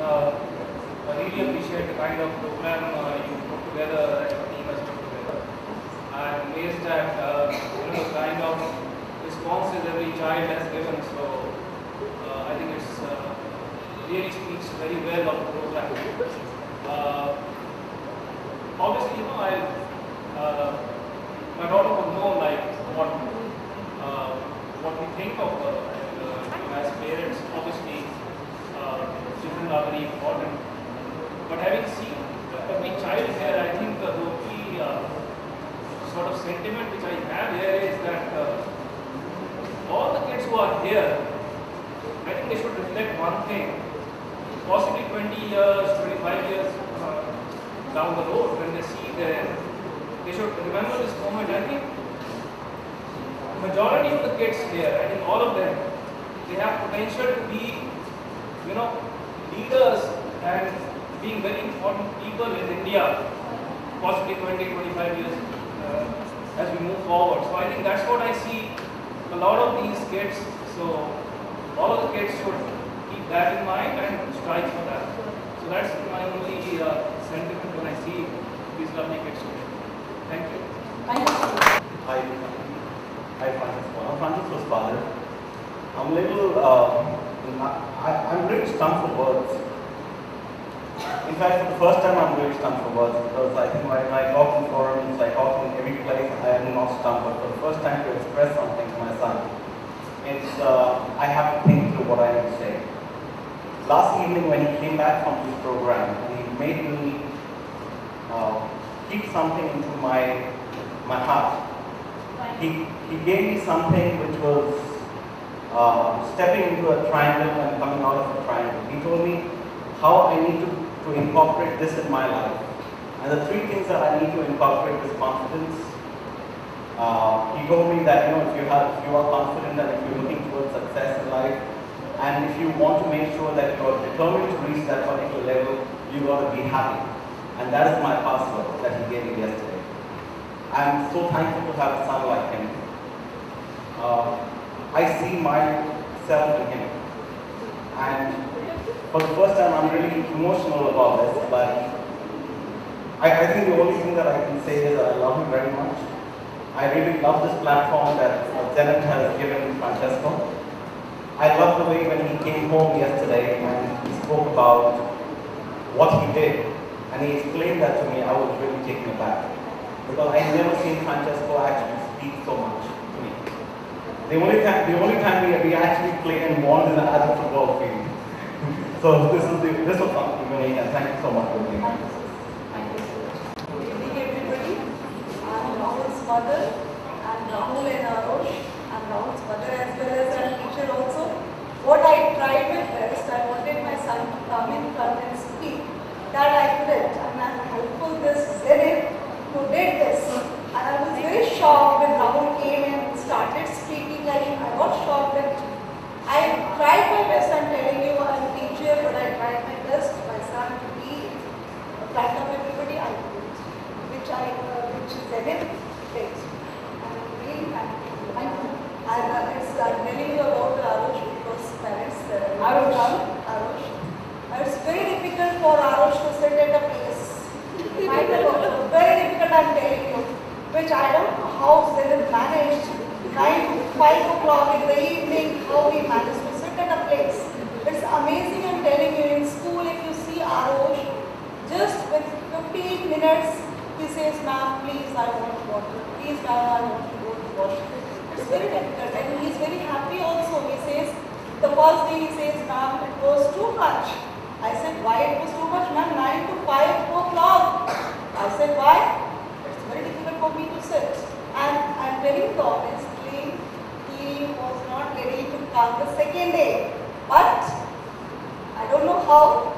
I really appreciate the kind of program you put together and your team has put together. I'm amazed at the kind of responses every child has given. So I think it's really speaks very well of the program. Obviously, my daughter would know like what we think of her, and as parents, obviously, children are very important. But having seen every child here, I think the only sort of sentiment which I have here is that all the kids who are here, I think they should reflect one thing. Possibly 20 years, 25 years down the road, when they see they should remember this moment. I think majority of the kids here, I think all of them, they have potential to be, leaders and being very important people in India, possibly 20, 25 years as we move forward. So I think that's what I see a lot of these kids. So all of the kids should keep that in mind and strive for that. So that's my only sentiment when I see these lovely kids today. Thank you. Thank you. Hi, Francis father. I'm a little, I'm really stunned for words. In fact, for the first time, I'm really stunned for words because I think when I talk in forums, I talk in every place, I am not stunned. But for the first time, to express something to my son, it's I have to think through what I need to say. Last evening, when he came back from this program, he made me keep something into my heart. He gave me something which was stepping into a triangle and coming out of a triangle. He told me how I need to incorporate this in my life. And the three things that I need to incorporate is confidence. He told me that if you are confident and if you're looking towards success in life, and if you want to make sure that you are determined to reach that particular level, you got to be happy. And that is my password that he gave me yesterday. I'm so thankful to have a son like him. I see myself in him. And for the first time, I'm really emotional about this, but I think the only thing that I can say is that I love him very much. I really love this platform that Zenith has given Francesco. I love the way when he came home yesterday and he spoke about what he did, and he explained that to me. I was really taken aback because I never seen Francesco actually speak so much to me. The only time we actually played and won is at the football field. So this was something unique, and thank you so much for being here. Good evening, everybody. I'm Rahul's mother. I'm Rahul and Arosh. I'm Rahul's mother as well as a teacher also. What I tried my best, I wanted my son to come in front and speak. That I couldn't. And I'm helpful this Zenith who did this. And I was very shocked when Rahul came and started speaking. I got shocked that I tried my best. I'm telling you, I'm a teacher, but I tried my best. My son to be in front of everybody, I couldn't. Which Zenith did. I'm really happy. Thank you. I'm telling you about Arosh because parents Arosh. It's very difficult for Arosh to sit at a place. Very difficult, I'm telling you. Which I don't know how Zenith managed. 5 o'clock in the evening, how he managed to sit at a place. It's amazing, I'm telling you. In school, if you see Arosh, just with 15 minutes, he says, "Ma'am, please, I want water. Please, ma'am, I want to go to washroom." It's very difficult, and he's very happy also. He says, the first day he says, "Ma'am, it was too much." I said, "Why it was too much, ma'am? 9 to 5 o'clock." I said, "Why? It's very difficult for me to sit." And I'm telling you honestly, he was not ready to come the second day. But I don't know how.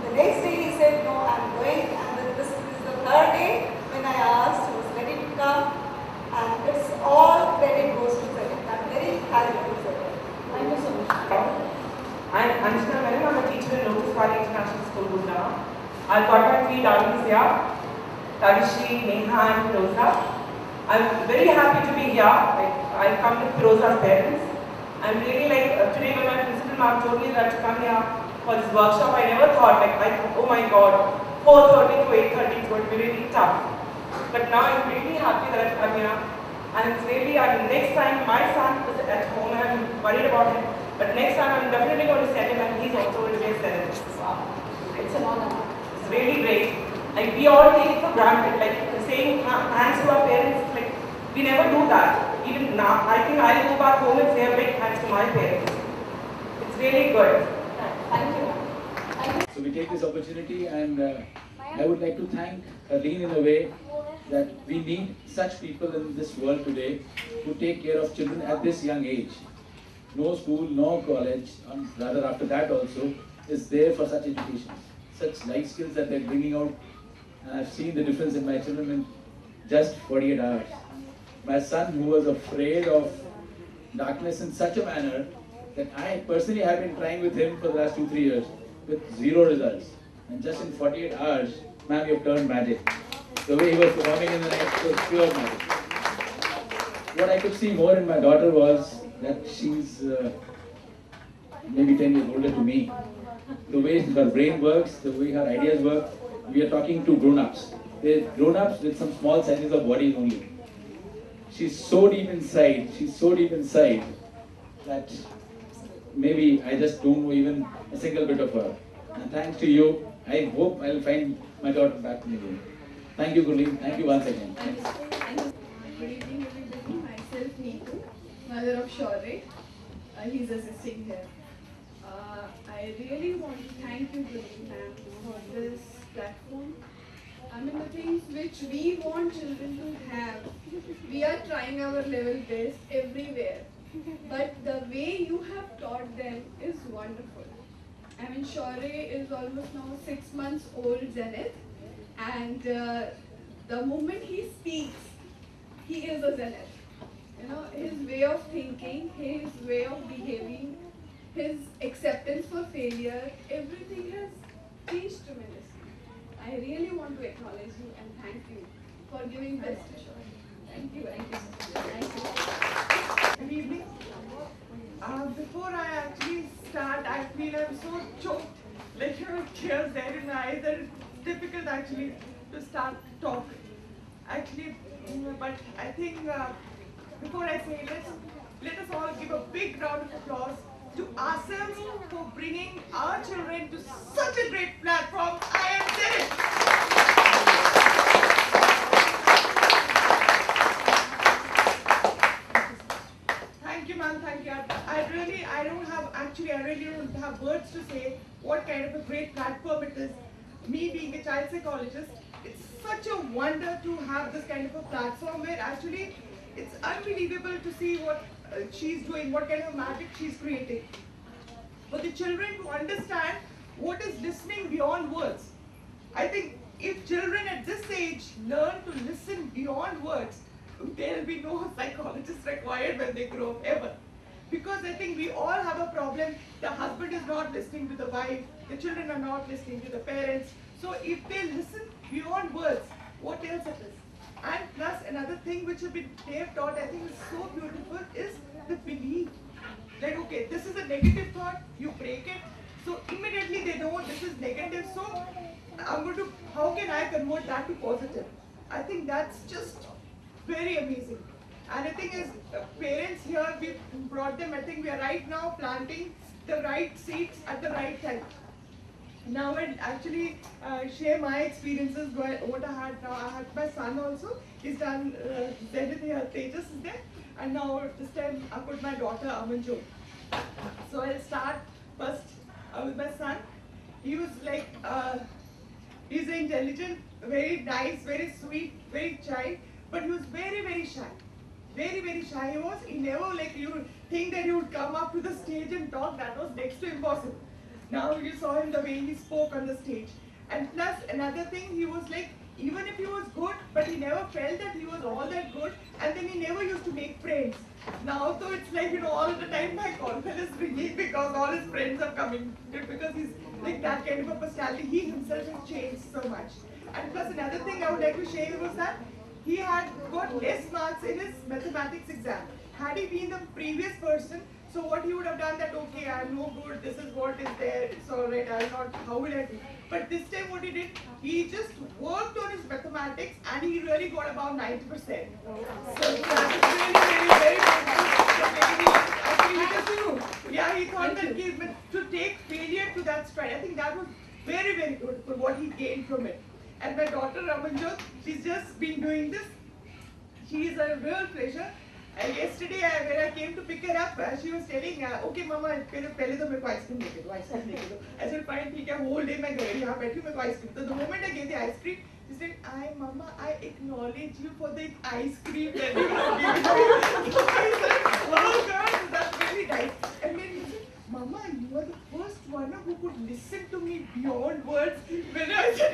The next day he said, "No, I'm going." And then this is the third day when I asked, he was ready to come. And it's all credit goes to Zenith. I'm very happy to Zenith. Thank you so much. I'm Anshna Menon. I'm a teacher in Lotus Valley International School, Gurgaon. I've got my 3 darlings here, Tadishri, Neha and Firoza. I'm very happy to be here. I've come with Firoza's parents. I'm really today when my principal ma'am told me that to come here, for this workshop. I never thought, like, oh my God, 4:30 to 8:30 is going to be really tough. But now I'm really happy that I'm here. And it's really, next time my son is at home, I'm worried about him. But next time I'm definitely going to send him, and he's also going to be a senator. Wow. It's an honor. It's really great. Like, we all take it for granted. Like, saying thanks to our parents, like, we never do that. Even now, I think I'll go back home and say a big thanks to my parents. It's really good. Thank you. So we take this opportunity, and I would like to thank Harleen in a way that we need such people in this world today who take care of children at this young age. No school, no college, and rather after that also, is there for such education. Such life skills that they're bringing out. And I've seen the difference in my children in just 48 hours. My son, who was afraid of darkness in such a manner that I personally have been trying with him for the last 2-3 years with zero results. And just in 48 hours, ma'am, you have turned magic. The way he was performing in the night was pure magic. What I could see more in my daughter was that she's maybe 10 years older to me. The way her brain works, the way her ideas work, we are talking to grown-ups. They're grown-ups with some small sizes of bodies only. She's so deep inside that maybe I just don't know even a single bit of her. And thanks to you, I hope I'll find my daughter back in again. Thank you, Gurleen. Thank you once again. Good evening, everybody. Myself, Neetu, mother of Shaurya. He's assisting here. I really want to thank you, Gurleen ma'am, for this platform. I mean, the things which we want children to have, we are trying our level best everywhere. But the way you have taught them is wonderful. I mean, Shaurya is almost now 6 months old, Zenith. And the moment he speaks, he is a Zenith. You know, his way of thinking, his way of behaving, his acceptance for failure, everything has changed tremendously. I really want to acknowledge you and thank you for giving this to Shaurya. Thank you. Thank you. Good evening. Before I actually start, I feel I'm so choked, like tears there in my eyes, that it's difficult actually to start to talk. Actually, but I think before I say this, let us all give a big round of applause to ourselves for bringing our children to such a great platform. I am Zenith. Thank you, ma'am. Thank you. I really don't have words to say what kind of a great platform it is. Me being a child psychologist, it's such a wonder to have this kind of a platform where actually it's unbelievable to see what she's doing, what kind of magic she's creating. For the children to understand what is listening beyond words. I think if children at this age learn to listen beyond words, there will be no psychologist required when they grow up ever. Because I think we all have a problem. The husband is not listening to the wife, the children are not listening to the parents. So if they listen beyond words, what else it is? And plus another thing which they have taught, I think is so beautiful, is the belief. Like, okay, this is a negative thought, you break it. So immediately they know this is negative. So how can I convert that to positive? I think that's just very amazing. And I think as parents here, we've brought them, I think we are right now planting the right seeds at the right time. Now I'll actually share my experiences, what I had now. I had my son also, he's done Zenith here, Tejas is there. And now this time I put my daughter Amanjot. So I'll start first with my son. He was like, he's intelligent, very nice, very sweet, very shy, but he was very, very shy. Very, very shy he never, like, you would think that he would come up to the stage and talk. That was next to impossible. Now you saw him the way he spoke on the stage. And plus another thing, he was like, even if he was good, but he never felt that he was all that good, and then he never used to make friends. Now so it's like, all the time my call bell is ringing because all his friends are coming, because he's like that kind of a personality. He himself has changed so much. And plus another thing I would like to share was that he had got less marks in his mathematics exam. Had he been the previous person, So what he would have done that, okay, I'm no good, this is what is there, it's alright, I'll not, how will I do? But this time what he did, he just worked on his mathematics and he really got about 90%. So that is really, very good. Yeah, he thought that to take failure to that stride, I think that was very, very good for what he gained from it. And my daughter Ramanjot, she's just been doing this. She is a real pleasure. Yesterday when I came to pick her up, she was telling, okay mama, पहले तो मेरे को ice cream लेके दो, ice cream लेके दो. I said fine, ठीक है, whole day मैं गई यहाँ बैठी हूँ, मेरे को ice cream. So the moment I gave the ice cream, she said, mama, I acknowledge you for the ice cream that you have given me. I said, oh God, that's really nice. And then she said, mama, you are the first one who could listen to me beyond words. When I said,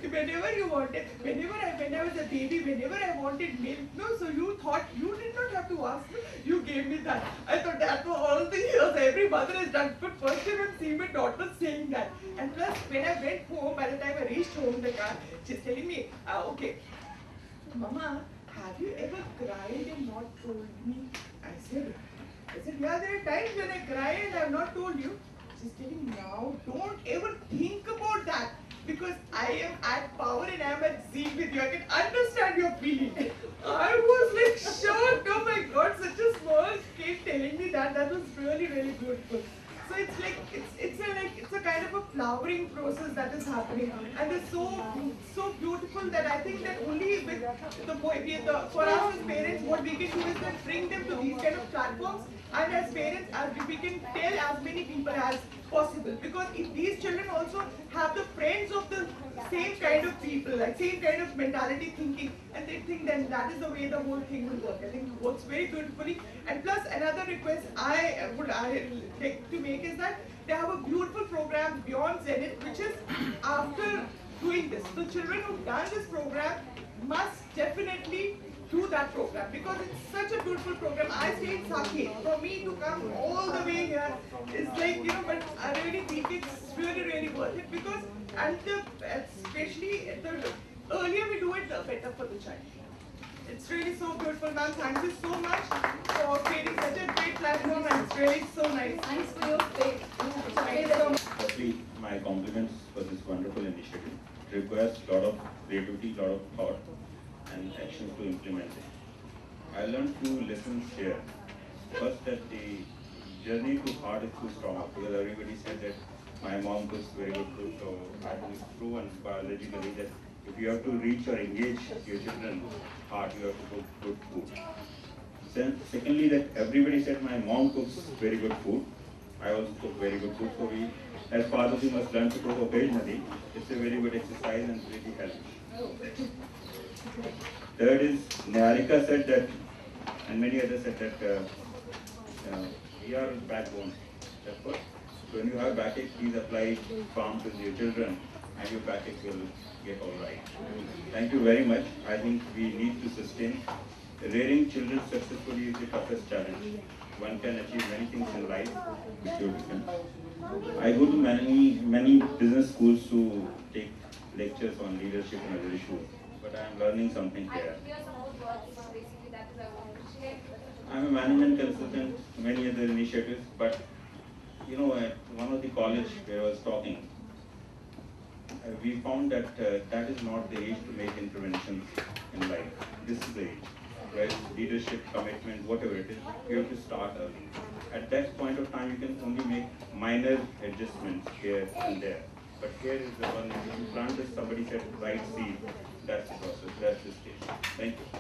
whenever you wanted, when I was a baby, whenever I wanted milk, no, so you thought you did not have to ask me, you gave me that. I thought that was all the years every mother has done, but first time I'm seeing my daughter saying that. And plus, when I went home, by the time I reached home in the car, she's telling me, okay, mama, have you ever cried and not told me? I said, yeah, there are times when I cry and I have not told you. She's telling me, now, don't ever think about that. Because I am at power and I am at Z with you. I can understand your feeling. I was like shocked. Oh my God, such a small kid telling me that. That was really, really beautiful. So it's like it's a kind of a flowering process that is happening, and it's so beautiful that I think that only with for us as parents, what we can do is that bring them to these kind of platforms, and as parents, we can tell as many people as possible, because if these children also have the friends of the same kind of people, like same kind of mentality thinking, and they think then that is the way the whole thing will work. I think it works very beautifully. And plus another request I would like to make is that they have a beautiful program beyond Zenith, which is after doing this. So children who've done this program must definitely do that program, because it's such a beautiful program. I stay in Saket. For me to come all the way here is like, but I really think it's really, really worth it, because especially the earlier we do it, the better for the child. It's really so beautiful, ma'am. Thank you so much for creating such a great platform, and it's really so nice. Thanks for your faith. Thank you so much. Firstly, my compliments for this wonderful initiative. It requires a lot of creativity, a lot of thought, and actions to implement it. I learned few lessons here. First, that the journey to heart is too strong, because everybody said that my mom cooks very good food, so I think it's proven biologically that if you have to reach or engage your children's heart, you have to cook good food. Secondly, that everybody said my mom cooks very good food. I also cook very good food, so we, as fathers, we must learn to cook occasionally. It's a very good exercise and really helps. Third is, Niharika said that, and many others said that we are backbone. Therefore, when you have backache, please apply farms with your children, and your backache will get all right. Thank you very much. I think we need to sustain. Rearing children successfully is the toughest challenge. One can achieve many things in life with your children. I go to many business schools to take lectures on leadership and other issues, but I am learning something here. I am a management consultant, many other initiatives, but at one of the college where I was talking, we found that that is not the age to make interventions in life. This is the age, right? Leadership, commitment, whatever it is, you have to start early. At that point of time, you can only make minor adjustments here and there. But here is the one, if you plant, as somebody said, right seed, that's the process, that's the stage. Thank you.